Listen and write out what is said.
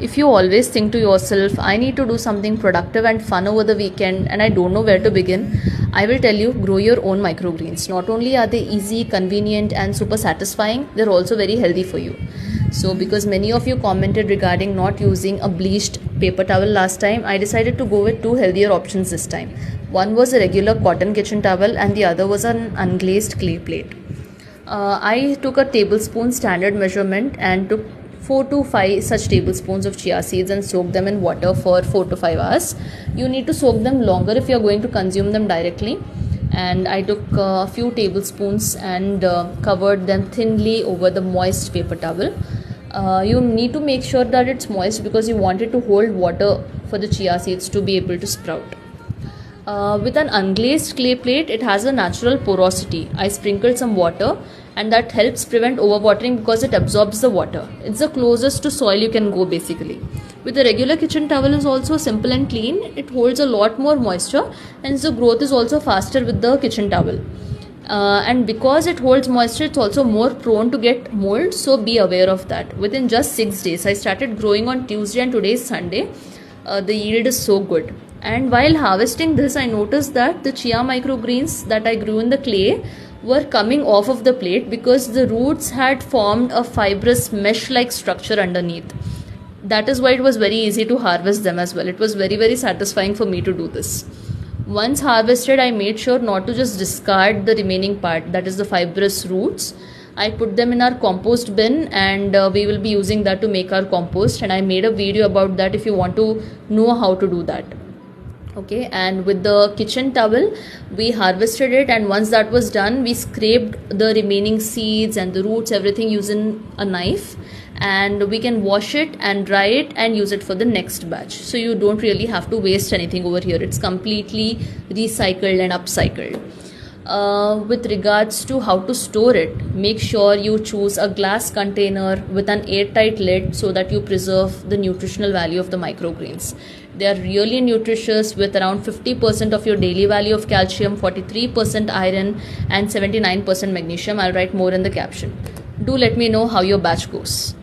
If you always think to yourself, I need to do something productive and fun over the weekend and I don't know where to begin, I will tell you, grow your own microgreens. Not only are they easy, convenient and super satisfying, they're also very healthy for you. So because many of you commented regarding not using a bleached paper towel last time, I decided to go with two healthier options this time. One was a regular cotton kitchen towel and the other was an unglazed clay plate. I took a tablespoon standard measurement and took 4 to 5 such tablespoons of chia seeds and soaked them in water for 4 to 5 hours. You need to soak them longer if you are going to consume them directly. And I took a few tablespoons and covered them thinly over the moist paper towel. You need to make sure that it's moist because you want it to hold water for the chia seeds to be able to sprout. With an unglazed clay plate, it has a natural porosity. I sprinkled some water and that helps prevent overwatering because it absorbs the water. It's the closest to soil you can go basically. With a regular kitchen towel is also simple and clean. It holds a lot more moisture and the growth is also faster with the kitchen towel. And because it holds moisture, it's also more prone to get mold, so be aware of that. Within just 6 days, I started growing on Tuesday and today is Sunday. The yield is so good. And while harvesting this, I noticed that the chia microgreens that I grew in the clay were coming off of the plate because the roots had formed a fibrous mesh-like structure underneath. That is why it was very easy to harvest them as well. It was very, very satisfying for me to do this. Once harvested, I made sure not to just discard the remaining part, that is the fibrous roots. I put them in our compost bin and we will be using that to make our compost, and I made a video about that if you want to know how to do that. Okay, and with the kitchen towel we harvested it, and once that was done we scraped the remaining seeds and the roots, everything using a knife, and we can wash it and dry it and use it for the next batch. So you don't really have to waste anything over here. It's completely recycled and upcycled. With regards to how to store it, make sure you choose a glass container with an airtight lid so that you preserve the nutritional value of the microgreens. They are really nutritious with around 50% of your daily value of calcium, 43% iron and 79% magnesium. I'll write more in the caption. Do let me know how your batch goes.